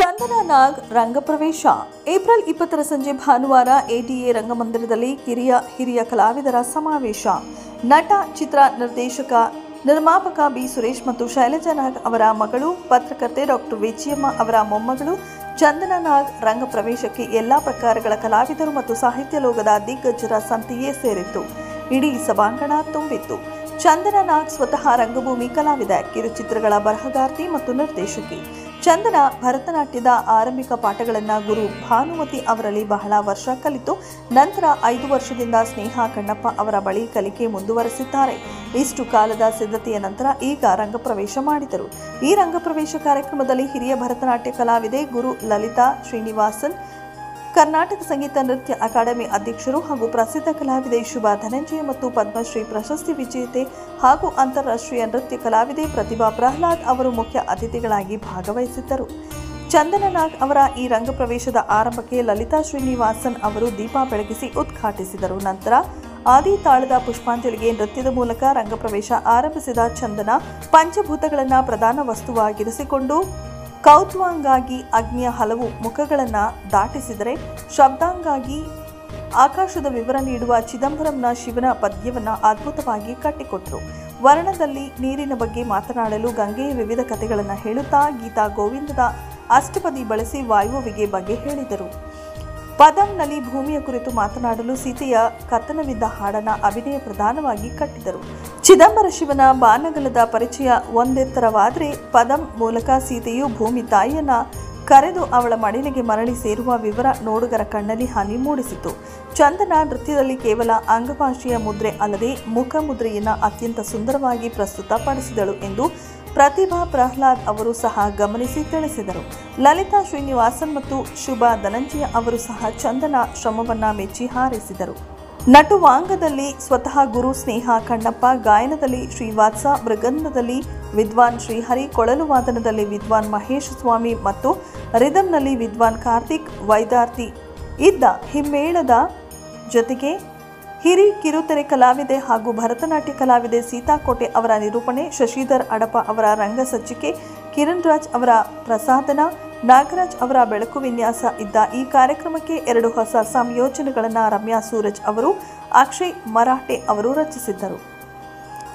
ಚಂದನ ನಾಗ್ ರಂಗಪ್ರವೇಶ April 20 ಸಂಜೆ ಭಾನುವಾರ ATA ರಂಗಮಂದಿರದಲ್ಲಿ ಹಿರಿಯ ಕಲಾವಿದರ ಸಮಾವೇಶ. ನಟ, ಚಿತ್ರ ನಿರ್ದೇಶಕ, ನಿರ್ಮಾಪಕ ಬಿ ಸುರೇಶ್ ಮತ್ತು ಶೈಲಜಾ ನಾಗ್ ಅವರ ಮಗಳು, ಪತ್ರಕರ್ತೆ ಡಾಕ್ಟರ್ ವಿಜಯಮ್ಮ ಅವರ ಮೊಮ್ಮಗಳು ಚಂದನ ನಾಗ್ ರಂಗಪ್ರವೇಶಕ್ಕೆ ಎಲ್ಲಾ ಪ್ರಕಾರಗಳ ಕಲಾವಿದರು ಮತ್ತು ಸಾಹಿತ್ಯ ಲೋಕದ ದಿಗ್ಗಜರ ಸಂತೆಯೇ ಸೇರಿತ್ತು. ಇಡೀ ಸಭಾಂಗಣ ತುಂಬಿತ್ತು. ಚಂದನ ನಾಗ್ ಸ್ವತಃ ರಂಗಭೂಮಿ ಕಲಾವಿದೆ, ಕಿರುಚಿತ್ರಗಳ ಬರಹಗಾರ್ತಿ ಮತ್ತು ನಿರ್ದೇಶಕಿ. ಚಂದನ ಭರತನಾಟ್ಯದ ಆರಂಭಿಕ ಪಾಠಗಳನ್ನು ಗುರು ಭಾನುಮತಿ ಅವರಲ್ಲಿ ಬಹಳ ವರ್ಷ ಕಲಿತು ನಂತರ 5 ವರ್ಷದಿಂದ ಸ್ನೇಹ ಕಣ್ಣಪ್ಪ ಅವರ ಬಳಿ ಕಲಿಕೆ ಮುಂದುವರೆಸಿದ್ದಾರೆ. ಇಷ್ಟು ಕಾಲದ ಸಿದ್ಧತೆಯ ನಂತರ ಈಗ ರಂಗಪ್ರವೇಶ ಮಾಡಿದರು. ಈ ರಂಗಪ್ರವೇಶ ಕಾರ್ಯಕ್ರಮದಲ್ಲಿ ಹಿರಿಯ ಭರತನಾಟ್ಯ ಕಲಾವಿದೆ ಗುರು ಲಲಿತಾ ಶ್ರೀನಿವಾಸನ್, ಕರ್ನಾಟಕ ಸಂಗೀತ ನೃತ್ಯ ಅಕಾಡೆಮಿ ಅಧ್ಯಕ್ಷರು ಹಾಗೂ ಪ್ರಸಿದ್ಧ ಕಲಾವಿದೆ ಶುಭಾ ಧನಂಜಯ ಮತ್ತು ಪದ್ಮಶ್ರೀ ಪ್ರಶಸ್ತಿ ವಿಜೇತೆ ಹಾಗೂ ಅಂತಾರಾಷ್ಟ್ರೀಯ ನೃತ್ಯ ಕಲಾವಿದೆ ಪ್ರತಿಭಾ ಪ್ರಹ್ಲಾದ್ ಅವರು ಮುಖ್ಯ ಅತಿಥಿಗಳಾಗಿ ಭಾಗವಹಿಸಿದ್ದರು. ಚಂದನ ನಾಗ್ ಅವರ ಈ ರಂಗಪ್ರವೇಶದ ಆರಂಭಕ್ಕೆ ಲಲಿತಾ ಶ್ರೀನಿವಾಸನ್ ಅವರು ದೀಪ ಬೆಳಗಿಸಿ ಉದ್ಘಾಟಿಸಿದರು. ನಂತರ ಆದಿ ತಾಳದ ಪುಷ್ಪಾಂಜಲಿಗೆ ನೃತ್ಯದ ಮೂಲಕ ರಂಗಪ್ರವೇಶ ಆರಂಭಿಸಿದ ಚಂದನ ಪಂಚಭೂತಗಳನ್ನು ಪ್ರಧಾನ ವಸ್ತುವಾಗಿರಿಸಿಕೊಂಡು ಕೌತುಕಂಗಾಗಿ ಅಗ್ನಿಯ ಹಲವು ಮುಖಗಳನ್ನು ದಾಟಿಸಿದರೆ, ಶಬ್ದಾಂಗಾಗಿ ಆಕಾಶದ ವಿವರ ನೀಡುವ ಚಿದಂಬರಂನ ಶಿವನ ಪದ್ಯವನ್ನು ಅದ್ಭುತವಾಗಿ ಕಟ್ಟಿಕೊಟ್ಟರು. ವರ್ಣದಲ್ಲಿ ನೀರಿನ ಬಗ್ಗೆ ಮಾತನಾಡಲು ಗಂಗೆಯ ವಿವಿಧ ಕಥೆಗಳನ್ನು ಹೇಳುತ್ತಾ ಗೀತಾ ಗೋವಿಂದದ ಅಷ್ಟಪದಿ ಬಳಸಿ ವಾಯುವಿಗೆ ಬಗ್ಗೆ ಹೇಳಿದರು. ಪದಂನಲ್ಲಿ ಭೂಮಿಯ ಕುರಿತು ಮಾತನಾಡಲು ಸೀತೆಯ ಕಥನವಿದ್ದ ಹಾಡನ್ನು ಅಭಿನಯ ಪ್ರಧಾನವಾಗಿ ಕಟ್ಟಿದರು. ಚಿದಂಬರ ಶಿವನ ಬಾನಗಲದ ಪರಿಚಯ ಒಂದೆತ್ತರವಾದರೆ ಪದಂ ಮೂಲಕ ಸೀತೆಯು ಭೂಮಿ ತಾಯಿಯನ್ನ ಕರೆದು ಅವಳ ಮಡಿಲಿಗೆ ಮರಳಿ ಸೇರುವ ವಿವರ ನೋಡುಗರ ಕಣ್ಣಲ್ಲಿ ಹನಿ ಮೂಡಿಸಿತು. ಚಂದನ ನೃತ್ಯದಲ್ಲಿ ಕೇವಲ ಅಂಗಭಾಷೆಯ ಮುದ್ರೆ ಅಲ್ಲದೆ ಮುಖ ಮುದ್ರೆಯನ್ನು ಅತ್ಯಂತ ಸುಂದರವಾಗಿ ಪ್ರಸ್ತುತಪಡಿಸಿದಳು ಎಂದು ಪ್ರತಿಭಾ ಪ್ರಹ್ಲಾದ್ ಅವರು ಸಹ ಗಮನಿಸಿ ತಿಳಿಸಿದರು. ಲಲಿತಾ ಶ್ರೀನಿವಾಸನ್ ಮತ್ತು ಶುಭಾ ಧನಂಜಯ ಅವರು ಸಹ ಚಂದನ ಶ್ರಮವನ್ನ ಮೆಚ್ಚಿ ಹಾರೈಸಿದರು. ನಟುವಾಂಗದಲ್ಲಿ ಸ್ವತಃ ಗುರು ಸ್ನೇಹ ಕಣ್ಣಪ್ಪ, ಗಾಯನದಲ್ಲಿ ಶ್ರೀವಾತ್ಸ, ಮೃಗಂಧದಲ್ಲಿ ವಿದ್ವಾನ್ ಶ್ರೀಹರಿ, ಕೊಳಲು ವಾದನದಲ್ಲಿ ವಿದ್ವಾನ್ ಮಹೇಶ್ ಸ್ವಾಮಿ ಮತ್ತು ರಿದಮ್ನಲ್ಲಿ ವಿದ್ವಾನ್ ಕಾರ್ತಿಕ್ ವೈದಾರ್ತಿ ಇದ್ದ ಹಿಮ್ಮೇಳದ ಜೊತೆಗೆ ಹಿರಿ ಕಿರುತೆರೆ ಕಲಾವಿದೆ ಹಾಗೂ ಭರತನಾಟ್ಯ ಕಲಾವಿದೆ ಸೀತಾಕೋಟೆ ಅವರ ನಿರೂಪಣೆ, ಶಶಿಧರ್ ಅಡಪ ಅವರ ರಂಗಸಜ್ಜಿಕೆ, ಕಿರಣ್ ರಾಜ್ ಅವರ ಪ್ರಸಾದನ, ನಾಗರಾಜ್ ಅವರ ಬೆಳಕು ವಿನ್ಯಾಸ ಇದ್ದ ಈ ಕಾರ್ಯಕ್ರಮಕ್ಕೆ 2 ಹೊಸ ಸಂಯೋಜನೆಗಳನ್ನು ರಮ್ಯಾ ಸೂರಜ್ ಅವರು, ಅಕ್ಷಯ್ ಮರಾಠೆ ಅವರು ರಚಿಸಿದ್ದರು.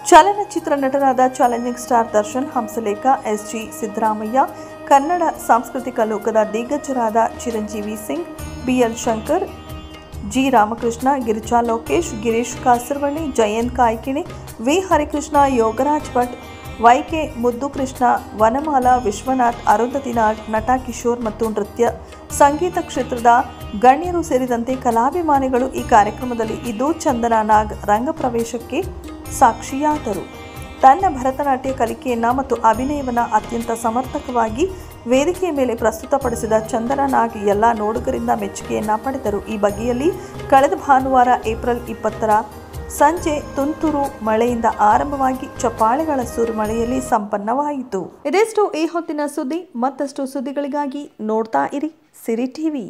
ಚಲನಚಿತ್ರ ನಟರಾದ challenging star Darshan, Hamsalekha, S G Siddaramaiah, Kannada ಸಾಂಸ್ಕೃತಿಕ ಲೋಕದ ದಿಗ್ಗಜರಾದ Chiranjeevi Singh, B L Shankar, G Ramakrishna, Girija Lokesh, Girish Kasaravalli, Jayant Kaikini, V Harikrishna, Yogaraj Bhat, Y K Muddukrishna, Vanamala Vishwanath, Arundhati Nag, ನಟ ಕಿಶೋರ್ ಮತ್ತು ನೃತ್ಯ ಸಂಗೀತ ಕ್ಷೇತ್ರದ ಗಣ್ಯರು ಸೇರಿದಂತೆ ಕಲಾಭಿಮಾನಿಗಳು ಈ ಕಾರ್ಯಕ್ರಮದಲ್ಲಿ ಇದ್ದು ಚಂದನ ನಾಗ್ ರಂಗಪ್ರವೇಶಕ್ಕೆ ಸಾಕ್ಷಿಯಾದರು. ತನ್ನ ಭರತನಾಟ್ಯ ಕಲಿಕೆಯನ್ನ ಮತ್ತು ಅಭಿನಯವನ್ನ ಅತ್ಯಂತ ಸಮರ್ಥಕವಾಗಿ ವೇದಿಕೆಯ ಮೇಲೆ ಪ್ರಸ್ತುತಪಡಿಸಿದ ಚಂದನ ನಾಗ್ ಎಲ್ಲ ನೋಡುಗರಿಂದ ಮೆಚ್ಚುಗೆಯನ್ನ ಪಡೆದರು. ಈ ಬಗೆಯಲ್ಲಿ ಕಳೆದ ಭಾನುವಾರ ಏಪ್ರಿಲ್ 20 ಸಂಜೆ ತುಂತುರು ಮಳೆಯಿಂದ ಆರಂಭವಾಗಿ ಚಪ್ಪಾಳೆಗಳ ಸುರಿಮಳೆಯಲ್ಲಿ ಸಂಪನ್ನವಾಯಿತು. ಇದೆಷ್ಟು ಈ ಹೊತ್ತಿನ ಸುದ್ದಿ. ಮತ್ತಷ್ಟು ಸುದ್ದಿಗಳಿಗಾಗಿ ನೋಡ್ತಾ ಇರಿ ಸಿರಿ ಟಿವಿ.